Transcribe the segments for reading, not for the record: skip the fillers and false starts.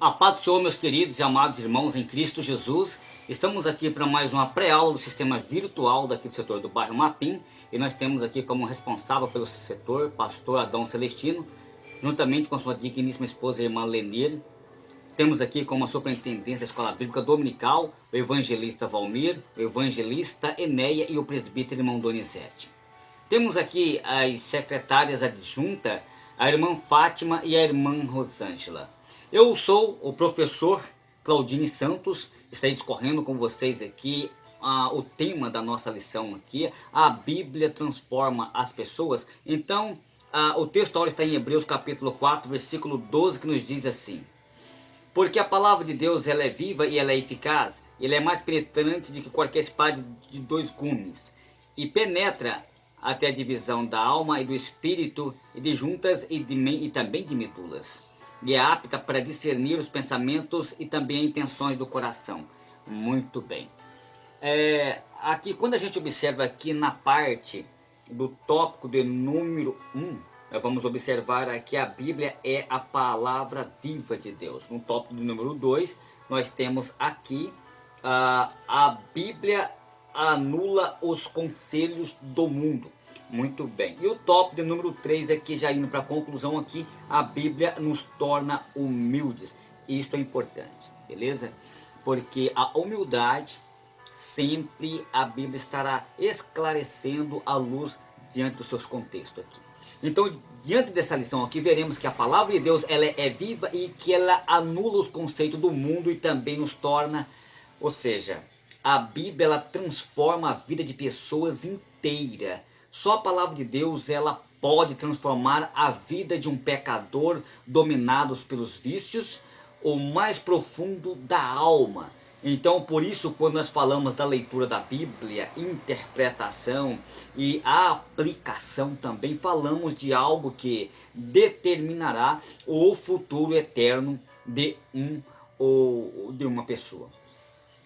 A paz do Senhor, meus queridos e amados irmãos em Cristo Jesus. Estamos aqui para mais uma pré-aula do sistema virtual daqui do setor do bairro Mapim. E nós temos aqui como responsável pelo setor, pastor Adão Celestino, juntamente com sua digníssima esposa, irmã Lenir. Temos aqui como superintendência da Escola Bíblica Dominical, o evangelista Valmir, o evangelista Enéia e o presbítero irmão Donizete. Temos aqui as secretárias adjuntas, a irmã Fátima e a irmã Rosângela. Eu sou o professor Claudine Santos, estarei discorrendo com vocês aqui o tema da nossa lição aqui, a Bíblia transforma as pessoas. Então, o texto áureo está em Hebreus capítulo 4, versículo 12, que nos diz assim: porque a palavra de Deus ela é viva e ela é eficaz, ela é mais penetrante do que qualquer espada de dois gumes, e penetra até a divisão da alma e do espírito, e de juntas e também de medulas, e é apta para discernir os pensamentos e também as intenções do coração. Muito bem. Aqui, quando a gente observa aqui na parte do tópico de número 1, nós vamos observar aqui a Bíblia é a palavra viva de Deus. No tópico de número 2, nós temos aqui a Bíblia anula os conselhos do mundo. Muito bem. E o tópico de número 3 aqui, já indo para a conclusão aqui, a Bíblia nos torna humildes. Isto é importante, beleza? Porque a humildade, sempre a Bíblia estará esclarecendo a luz diante dos seus contextos aqui. Então, diante dessa lição aqui, veremos que a palavra de Deus ela é viva e que ela anula os conceitos do mundo e também nos torna, ou seja, a Bíblia ela transforma a vida de pessoas inteira. Só a palavra de Deus ela pode transformar a vida de um pecador dominados pelos vícios, o mais profundo da alma. Então, por isso, quando nós falamos da leitura da Bíblia, interpretação e a aplicação também, falamos de algo que determinará o futuro eterno de uma pessoa.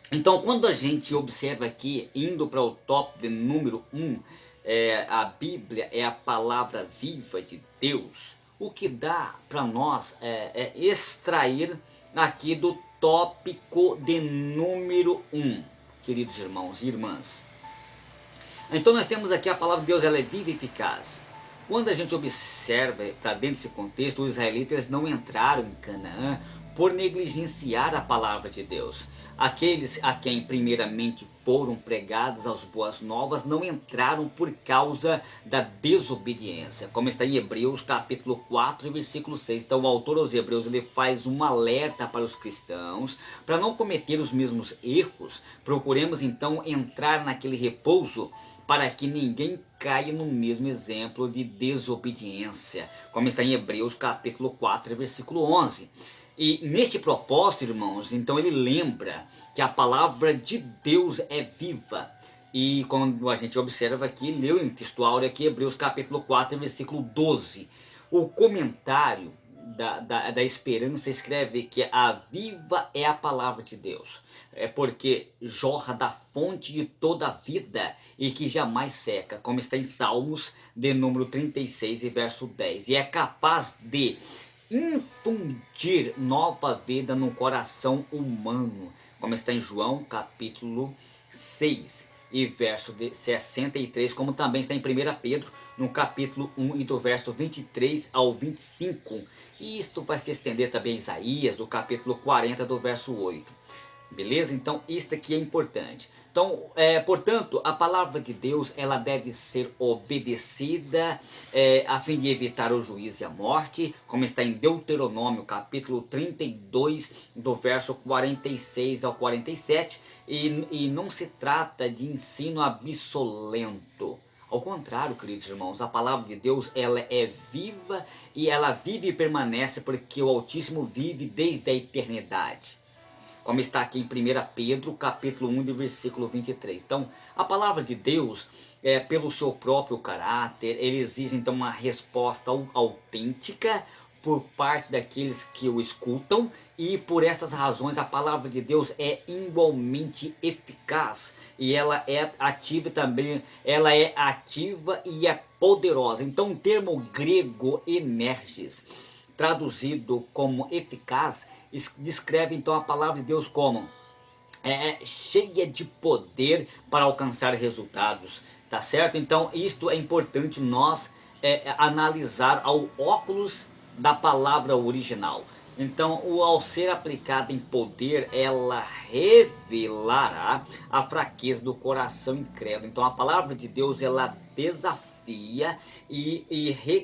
Então, quando a gente observa aqui, indo para o tópico de número 1, a Bíblia é a palavra viva de Deus, o que dá para nós extrair aqui do tópico de número 1, queridos irmãos e irmãs. Então nós temos aqui a palavra de Deus, ela é viva e eficaz. Quando a gente observa para dentro desse contexto, os israelitas não entraram em Canaã por negligenciar a palavra de Deus. Aqueles a quem primeiramente foram pregadas as boas novas não entraram por causa da desobediência, como está em Hebreus capítulo 4 versículo 6. Então o autor aos Hebreus ele faz um alerta para os cristãos, para não cometer os mesmos erros. Procuremos então entrar naquele repouso, para que ninguém caia no mesmo exemplo de desobediência, como está em Hebreus capítulo 4 versículo 11. E neste propósito, irmãos, então ele lembra que a palavra de Deus é viva. E quando a gente observa aqui, leu em textual aqui, Hebreus capítulo 4, versículo 12. O comentário da esperança escreve que a viva é a palavra de Deus. É porque jorra da fonte de toda a vida e que jamais seca, como está em Salmos de número 36 e verso 10. E é capaz de infundir nova vida no coração humano, como está em João capítulo 6 e verso 63, como também está em 1 Pedro no capítulo 1 e do verso 23 ao 25, e isto vai se estender também em Isaías do capítulo 40 do verso 8. Beleza? Então, isto aqui é importante. Então, portanto, a palavra de Deus, ela deve ser obedecida a fim de evitar o juízo e a morte, como está em Deuteronômio, capítulo 32, do verso 46 ao 47, e não se trata de ensino absolento. Ao contrário, queridos irmãos, a palavra de Deus, ela é viva e ela vive e permanece porque o Altíssimo vive desde a eternidade, como está aqui em 1 Pedro, capítulo 1, versículo 23. Então, a palavra de Deus, pelo seu próprio caráter, ele exige então uma resposta autêntica por parte daqueles que o escutam, e por estas razões a palavra de Deus é igualmente eficaz, e ela é ativa também, ela é ativa e é poderosa. Então o termo grego emerges traduzido como eficaz, descreve então a palavra de Deus como cheia de poder para alcançar resultados, tá certo? Então isto é importante nós analisar ao óculos da palavra original. Então, ao ser aplicada em poder, ela revelará a fraqueza do coração incrédulo. Então, a palavra de Deus, ela desafia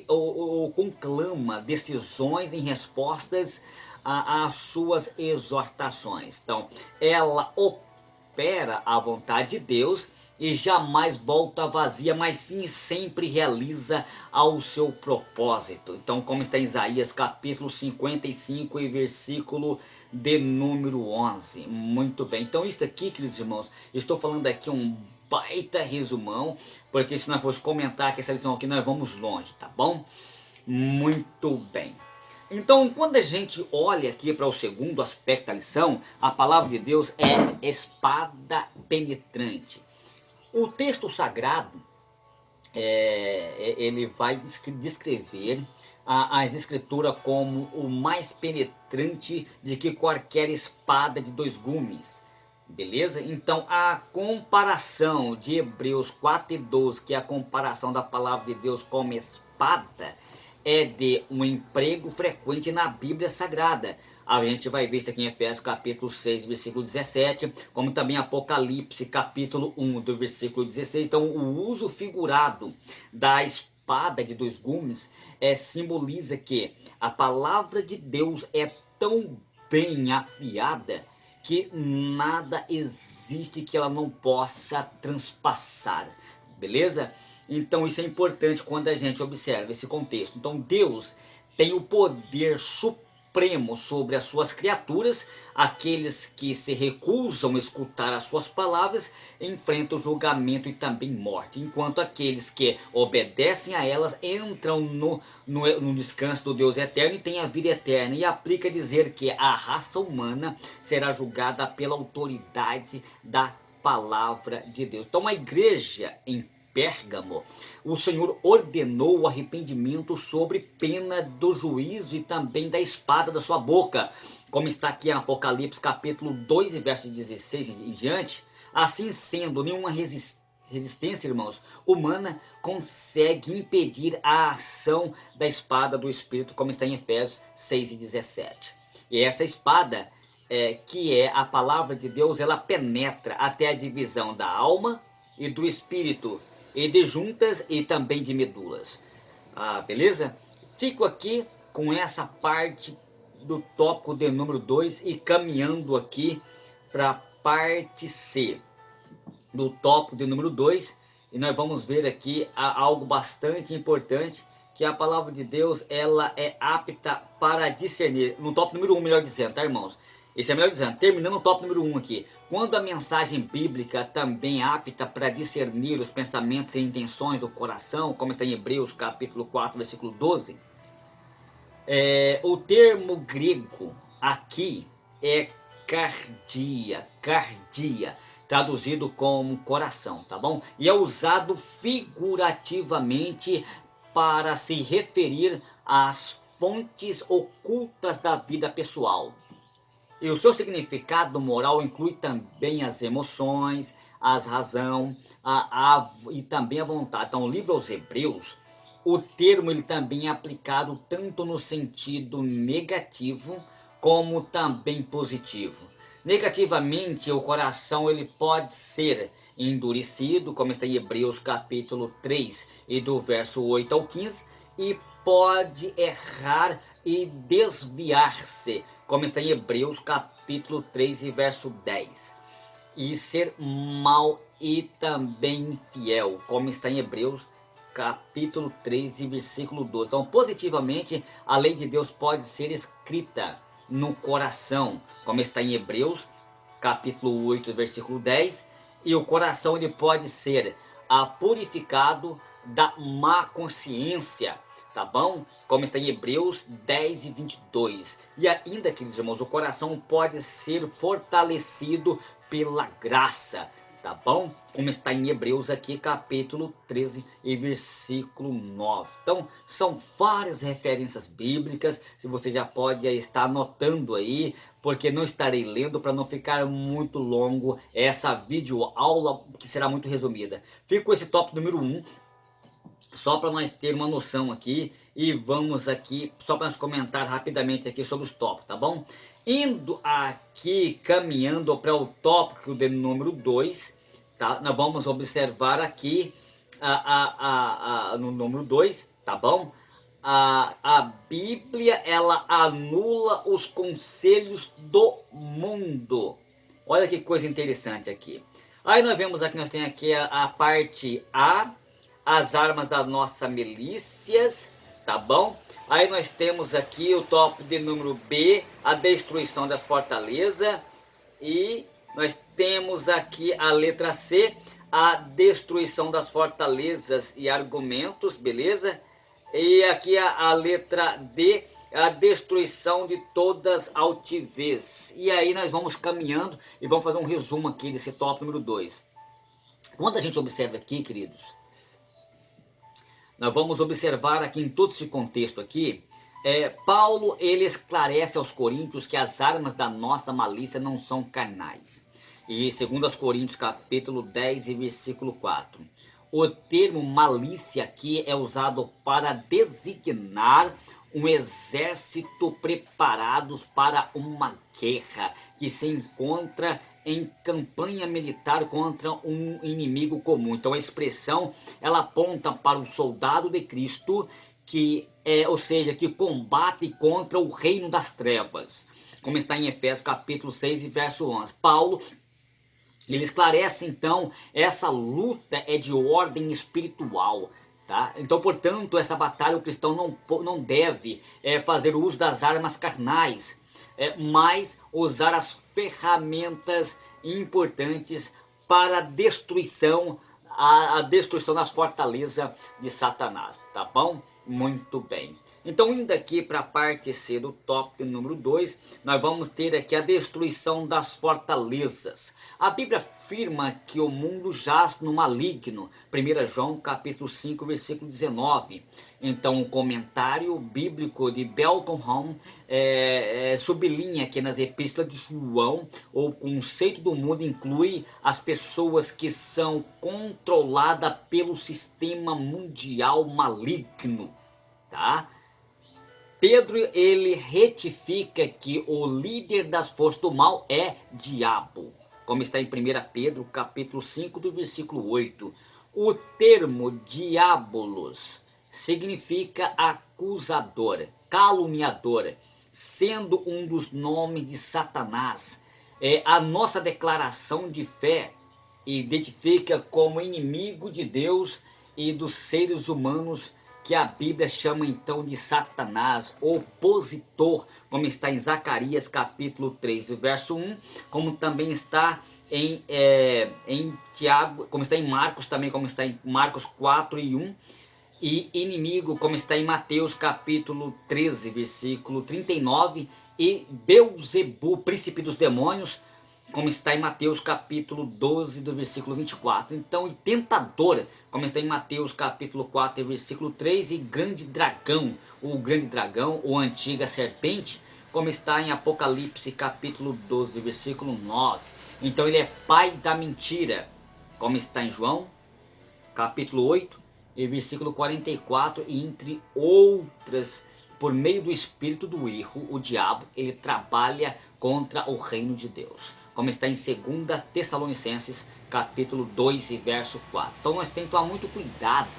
ou conclama decisões em respostas às suas exortações. Então, ela opera a vontade de Deus e jamais volta vazia, mas sim sempre realiza ao seu propósito. Então, como está em Isaías capítulo 55 e versículo de número 11. Muito bem, então isso aqui, queridos irmãos, estou falando aqui um baita resumão, porque se nós fosse comentar aqui essa lição aqui, nós vamos longe, tá bom? Muito bem. Então, quando a gente olha aqui para o segundo aspecto da lição, a palavra de Deus é espada penetrante. O texto sagrado, ele vai descrever as escrituras como o mais penetrante de que qualquer espada de dois gumes. Beleza? Então a comparação de Hebreus 4:12, que é a comparação da palavra de Deus como espada, é de um emprego frequente na Bíblia Sagrada. A gente vai ver isso aqui em Efésios capítulo 6, versículo 17, como também Apocalipse capítulo 1, do versículo 16. Então o uso figurado da espada de dois gumes simboliza que a palavra de Deus é tão bem afiada que nada existe que ela não possa transpassar, beleza? Então isso é importante quando a gente observa esse contexto. Então Deus tem o poder supremo sobre as suas criaturas. Aqueles que se recusam a escutar as suas palavras enfrentam julgamento e também morte, enquanto aqueles que obedecem a elas entram no descanso do Deus eterno e têm a vida eterna. E aplica dizer que a raça humana será julgada pela autoridade da palavra de Deus. Então a igreja em Pérgamo, o Senhor ordenou o arrependimento sobre pena do juízo e também da espada da sua boca, como está aqui em Apocalipse capítulo 2 verso 16 em diante. Assim sendo, nenhuma resistência, irmãos, humana consegue impedir a ação da espada do Espírito, como está em Efésios 6 e 17. E essa espada, que é a palavra de Deus, ela penetra até a divisão da alma e do espírito, e de juntas e também de medulas. Beleza? Fico aqui com essa parte do tópico de número 2 e caminhando aqui para a parte C do tópico de número 2, e nós vamos ver aqui algo bastante importante, que a palavra de Deus, ela é apta para discernir, no tópico número 1, melhor dizendo, tá, irmãos? Esse é melhor dizendo, terminando o tópico número 1 aqui. Quando a mensagem bíblica também é apta para discernir os pensamentos e intenções do coração, como está em Hebreus capítulo 4, versículo 12, o termo grego aqui é cardia, traduzido como coração, tá bom? E é usado figurativamente para se referir às fontes ocultas da vida pessoal. E o seu significado moral inclui também as emoções, as razão e também a vontade. Então, o livro aos Hebreus, o termo ele também é aplicado tanto no sentido negativo como também positivo. Negativamente, o coração ele pode ser endurecido, como está em Hebreus capítulo 3 e do verso 8 ao 15, e pode errar e desviar-se, como está em Hebreus capítulo 3 e verso 10, e ser mau e também infiel, como está em Hebreus capítulo 3 e versículo 12. Então, positivamente, a lei de Deus pode ser escrita no coração, como está em Hebreus capítulo 8 versículo 10, e o coração ele pode ser purificado da má consciência, tá bom? Como está em Hebreus 10 e 22. E ainda, queridos irmãos, o coração pode ser fortalecido pela graça, tá bom? Como está em Hebreus aqui, capítulo 13 e versículo 9. Então, são várias referências bíblicas, se você já pode estar anotando aí, porque não estarei lendo para não ficar muito longo essa videoaula, que será muito resumida. Fico com esse tópico número 1, só para nós ter uma noção aqui, e vamos aqui, só para nós comentar rapidamente aqui sobre os tópicos, tá bom? Indo aqui, caminhando para o tópico de número 2, tá? Nós vamos observar aqui no número 2, tá bom? A Bíblia, ela anula os conselhos do mundo. Olha que coisa interessante aqui. Aí nós vemos aqui, nós temos aqui a parte A, as armas das nossas milícias, tá bom? Aí nós temos aqui o tópico de número B, a destruição das fortalezas. E nós temos aqui a letra C, a destruição das fortalezas e argumentos, beleza? E aqui a letra D, a destruição de todas altivez. E aí nós vamos caminhando e vamos fazer um resumo aqui desse tópico número 2. Quando a gente observa aqui, queridos, nós vamos observar aqui em todo esse contexto aqui, Paulo, ele esclarece aos coríntios que as armas da nossa malícia não são carnais. E segundo aos Coríntios capítulo 10 e versículo 4. O termo malícia aqui é usado para designar um exército preparados para uma guerra que se encontra em campanha militar contra um inimigo comum. Então a expressão, ela aponta para o soldado de Cristo que ou seja, que combate contra o reino das trevas, como está em Efésios capítulo 6 e verso 11. Paulo, ele esclarece então, essa luta é de ordem espiritual, tá? Então, portanto, essa batalha o cristão não deve fazer uso das armas carnais, mas usar as ferramentas importantes para a destruição das fortalezas de Satanás, tá bom? Muito bem. Então, indo aqui para a parte C do tópico número 2, nós vamos ter aqui a destruição das fortalezas. A Bíblia afirma que o mundo jaz no maligno. 1 João capítulo 5, versículo 19. Então, o comentário bíblico de Belton Home sublinha que nas epístolas de João, o conceito do mundo inclui as pessoas que são controladas pelo sistema mundial maligno, tá? Pedro, ele retifica que o líder das forças do mal é diabo, como está em 1 Pedro capítulo 5 do versículo 8. O termo diabolos significa acusador, caluniador, sendo um dos nomes de Satanás. A nossa declaração de fé identifica como inimigo de Deus e dos seres humanos, que a Bíblia chama então de Satanás, opositor, como está em Zacarias capítulo 3, verso 1, como também está em Tiago, como está em Marcos também, como está em Marcos 4 e 1, e inimigo, como está em Mateus capítulo 13, versículo 39, e Beelzebu, príncipe dos demônios, como está em Mateus capítulo 12, do versículo 24. Então, e tentador, como está em Mateus capítulo 4, versículo 3, e grande dragão, ou antiga serpente, como está em Apocalipse capítulo 12, versículo 9. Então, ele é pai da mentira, como está em João capítulo 8, e versículo 44, e entre outras, por meio do espírito do erro, o diabo, ele trabalha contra o reino de Deus, como está em 2 Tessalonicenses capítulo 2 e verso 4. Então nós temos que tomar muito cuidado,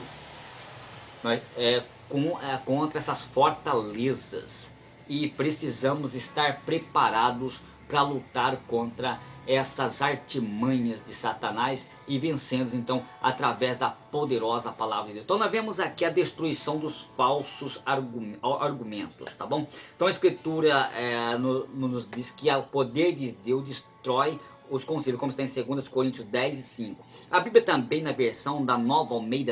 contra essas fortalezas, e precisamos estar preparados para lutar contra essas artimanhas de Satanás e vencendo então através da poderosa palavra de Deus. Então nós vemos aqui a destruição dos falsos argumentos, tá bom? Então a escritura nos diz que o poder de Deus destrói os conselhos, como está em 2 Coríntios 10 e 5. A Bíblia também, na versão da Nova Almeida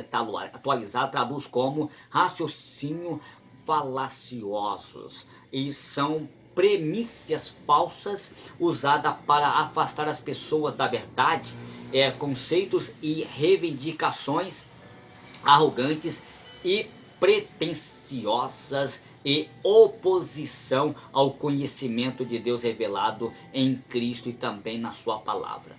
atualizada, traduz como raciocínio falaciosos, e são premissas falsas usadas para afastar as pessoas da verdade conceitos e reivindicações arrogantes e pretensiosas e oposição ao conhecimento de Deus revelado em Cristo e também na sua palavra.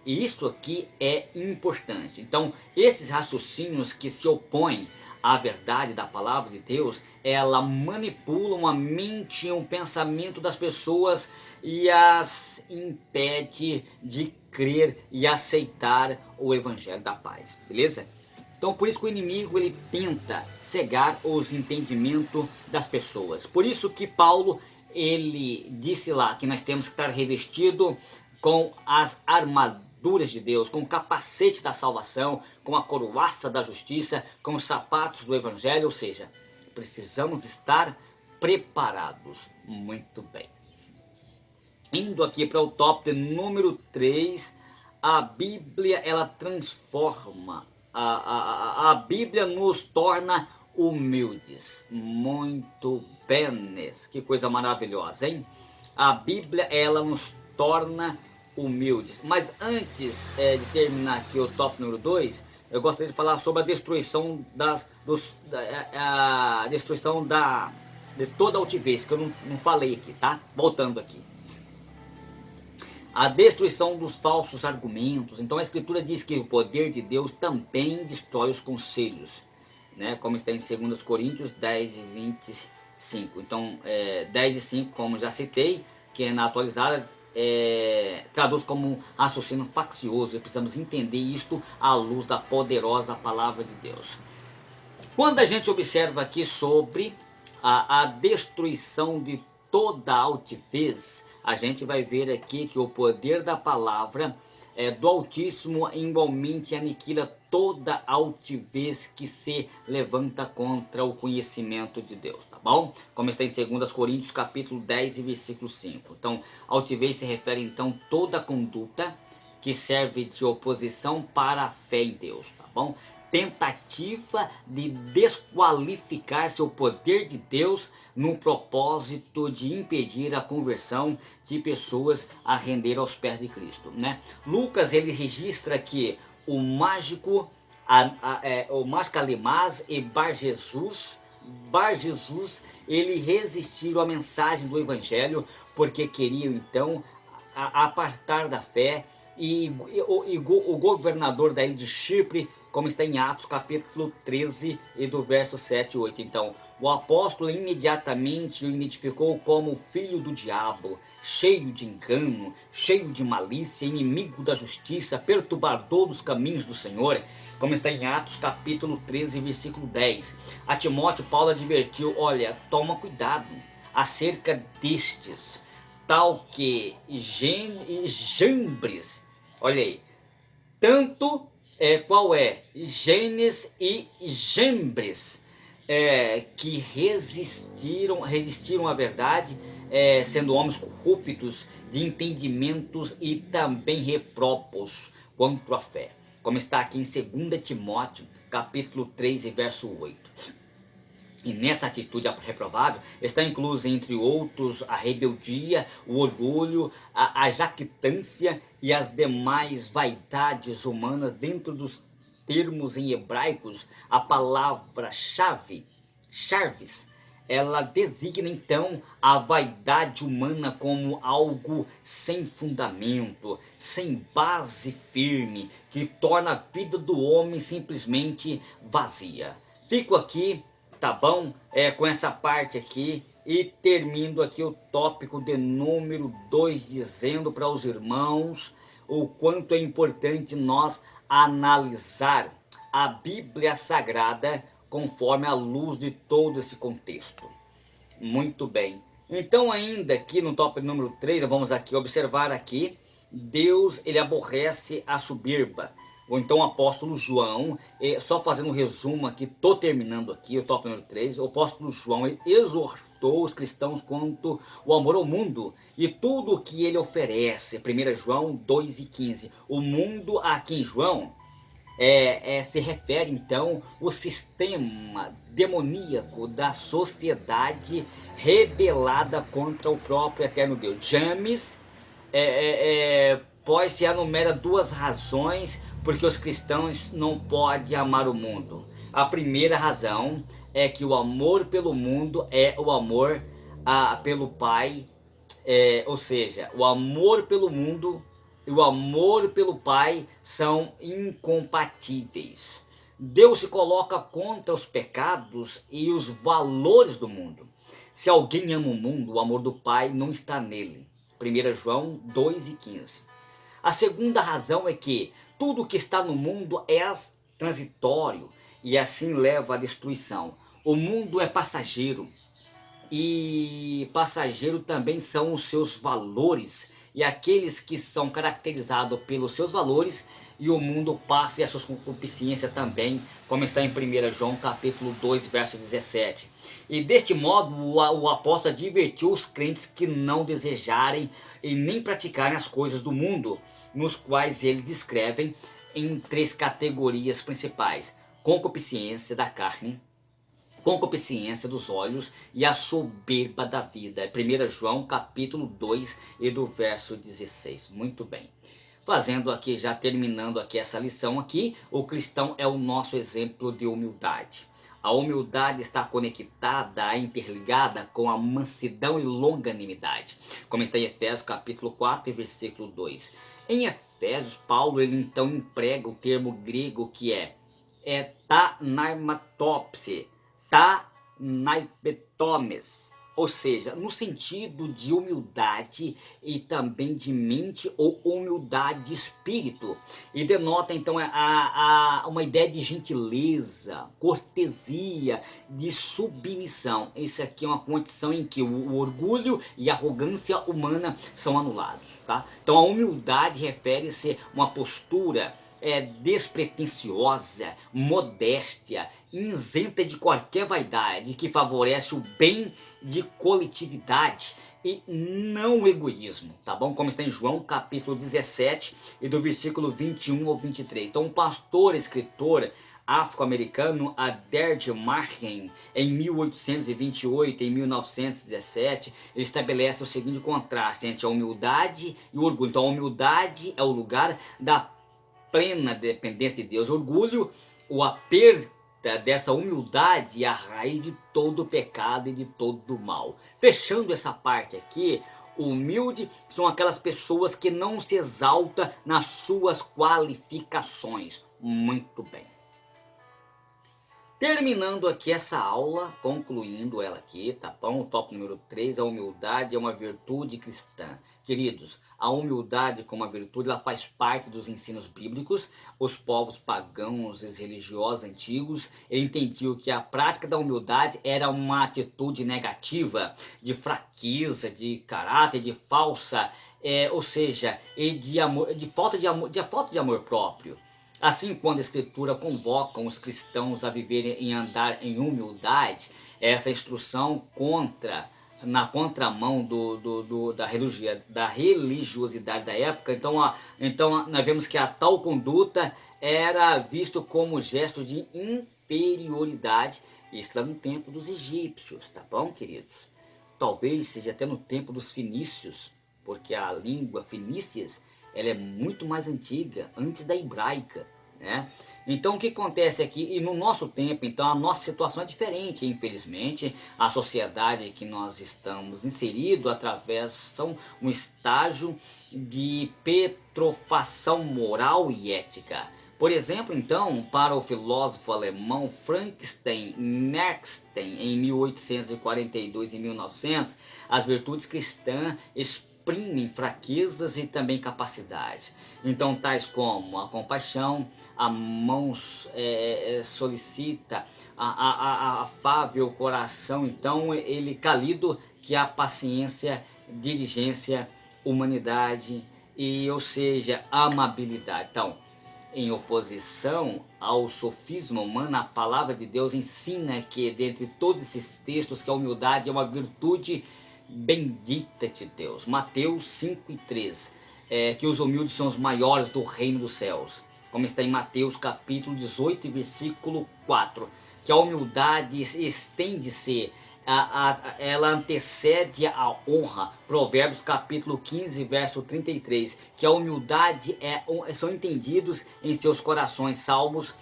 E isso aqui é importante. Então, esses raciocínios que se opõem à verdade da palavra de Deus, ela manipulam a mente e o pensamento das pessoas e as impede de crer e aceitar o evangelho da paz, beleza? Então, por isso que o inimigo ele tenta cegar os entendimentos das pessoas. Por isso que Paulo ele disse lá que nós temos que estar revestido com as armaduras de Deus, com o capacete da salvação, com a couraça da justiça, com os sapatos do evangelho, ou seja, precisamos estar preparados. Muito bem. Indo aqui para o tópico número 3, a Bíblia ela transforma. A Bíblia nos torna humildes. Muito bem, que coisa maravilhosa, hein? A Bíblia ela nos torna humildes. Mas antes de terminar aqui o tópico número 2, eu gostaria de falar sobre a destruição de toda altivez, que eu não falei aqui, tá? Voltando aqui. A destruição dos falsos argumentos. Então a Escritura diz que o poder de Deus também destrói os conselhos, né? Como está em 2 Coríntios 10 e 25. Então 10 e 5, como já citei, que é na atualizada, traduz como raciocínio faccioso. E precisamos entender isto à luz da poderosa palavra de Deus. Quando a gente observa aqui sobre a destruição de toda altivez, a gente vai ver aqui que o poder da palavra do Altíssimo igualmente aniquila toda altivez que se levanta contra o conhecimento de Deus, tá bom? Como está em 2 Coríntios capítulo 10 e versículo 5. Então, altivez se refere então toda conduta que serve de oposição para a fé em Deus, tá bom? Tentativa de desqualificar seu poder de Deus no propósito de impedir a conversão de pessoas a render aos pés de Cristo, né? Lucas ele registra que o mágico Alimaz e Bar Jesus ele resistiram à mensagem do evangelho porque queriam então apartar da fé, e o governador da ilha de Chipre, como está em Atos capítulo 13 e do verso 7 e 8. Então, o apóstolo imediatamente o identificou como filho do diabo, cheio de engano, cheio de malícia, inimigo da justiça, perturbador dos caminhos do Senhor, como está em Atos capítulo 13, versículo 10. A Timóteo, Paulo advertiu, olha, toma cuidado acerca destes, tal que Jambres, olha aí, tanto qual é? Gênesis e Jambres, que resistiram à verdade, sendo homens corruptos de entendimentos e também repróprios quanto à fé. Como está aqui em 2 Timóteo, capítulo 3 e verso 8. E nessa atitude reprovável está incluso, entre outros, a rebeldia, o orgulho, a jactância e as demais vaidades humanas. Dentro dos termos em hebraicos, a palavra-chave, charves, ela designa então a vaidade humana como algo sem fundamento, sem base firme, que torna a vida do homem simplesmente vazia. Fico aqui, tá bom? Com essa parte aqui, e termino aqui o tópico de número 2, dizendo para os irmãos o quanto é importante nós analisar a Bíblia Sagrada conforme a luz de todo esse contexto. Muito bem. Então, ainda aqui no tópico número 3, vamos aqui observar aqui, Deus ele aborrece a soberba. Ou então o apóstolo João, só fazendo um resumo aqui, estou terminando aqui o tópico número 3, o apóstolo João exortou os cristãos quanto o amor ao mundo e tudo o que ele oferece. 1 João 2 e 15. O mundo aqui em João se refere então ao sistema demoníaco da sociedade rebelada contra o próprio eterno Deus. James pois se enumera duas razões porque os cristãos não podem amar o mundo. A primeira razão é que o amor pelo mundo é o amor pelo Pai, ou seja, o amor pelo mundo e o amor pelo Pai são incompatíveis. Deus se coloca contra os pecados e os valores do mundo. Se alguém ama o mundo, o amor do Pai não está nele. 1 João 2,15. A segunda razão é que tudo que está no mundo é transitório e assim leva à destruição. O mundo é passageiro e passageiro também são os seus valores e aqueles que são caracterizados pelos seus valores, e o mundo passa e as suas concupiscências também, como está em 1 João capítulo 2, verso 17. E deste modo o apóstolo advertiu os crentes que não desejarem e nem praticarem as coisas do mundo, nos quais eles descrevem em três categorias principais: concupiscência da carne, concupiscência dos olhos e a soberba da vida. 1 João capítulo 2 e do verso 16. Muito bem. Fazendo aqui, já terminando aqui essa lição aqui, o cristão é o nosso exemplo de humildade. A humildade está conectada, interligada com a mansidão e longanimidade, como está em Efésios capítulo 4 e versículo 2. Em Efésios, Paulo ele então emprega o termo grego que é tanaimatops, tanaipetomes, ou seja, no sentido de humildade e também de mente ou humildade de espírito, e denota então uma ideia de gentileza, cortesia, de submissão. Isso aqui é uma condição em que o orgulho e a arrogância humana são anulados, tá? Então a humildade refere-se a uma postura despretensiosa, modéstia, isenta de qualquer vaidade, que favorece o bem de coletividade e não o egoísmo, tá bom? Como está em João capítulo 17 e do versículo 21 ao 23. Então um pastor, escritor afro-americano, Adair Marken, em 1828 e 1917, ele estabelece o seguinte contraste entre a humildade e o orgulho. Então a humildade é o lugar da plena dependência de Deus. Orgulho, o aperto dessa humildade e a raiz de todo o pecado e de todo o mal. Fechando essa parte aqui, o humilde são aquelas pessoas que não se exaltam nas suas qualificações. Muito bem. Terminando aqui essa aula, concluindo ela aqui, tá bom? O tópico número 3, a humildade é uma virtude cristã. Queridos, a humildade como a virtude, ela faz parte dos ensinos bíblicos. Os povos pagãos e religiosos antigos entendiam que a prática da humildade era uma atitude negativa, de fraqueza, de caráter, de falsa, ou seja, de falta de amor próprio. Assim, quando a Escritura convoca os cristãos a viverem e andar em humildade, essa instrução na contramão da religiosidade da época, então nós vemos que a tal conduta era visto como gesto de inferioridade. Isso lá no tempo dos egípcios, tá bom, queridos? Talvez seja até no tempo dos fenícios, porque a língua fenícias ela é muito mais antiga, antes da hebraica, né? Então o que acontece aqui, e no nosso tempo, então a nossa situação é diferente, infelizmente, a sociedade que nós estamos inseridos atravessa um estágio de petrofação moral e ética. Por exemplo, então, para o filósofo alemão Frankenstein em 1842 e 1900, as virtudes cristãs exprimem fraquezas e também capacidades. Então, tais como a compaixão, a mão solicita, a afável coração, então ele calido, que é a paciência, diligência, humanidade e, ou seja, amabilidade. Então, em oposição ao sofisma humano, a palavra de Deus ensina que, dentre todos esses textos, que a humildade é uma virtude bendita de Deus. Mateus 5:3, que os humildes são os maiores do reino dos céus. Como está em Mateus capítulo 18, versículo 4, que a humildade estende-se ela antecede a honra. Provérbios capítulo 15, verso 33, que a humildade são entendidos em seus corações. Salmos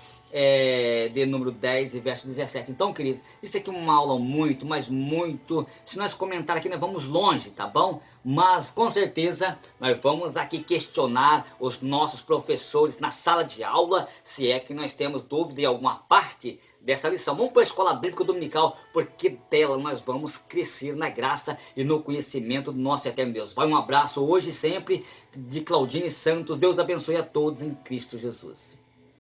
de número 10 e verso 17. Então, queridos, isso aqui é uma aula muito, mas muito, se nós comentar aqui, nós vamos longe, tá bom? Mas com certeza nós vamos aqui questionar os nossos professores na sala de aula, se é que nós temos dúvida em alguma parte dessa lição. Vamos para a Escola Bíblica Dominical, porque dela nós vamos crescer na graça e no conhecimento do nosso eterno Deus. Vai um abraço hoje e sempre de Claudine Santos. Deus abençoe a todos em Cristo Jesus.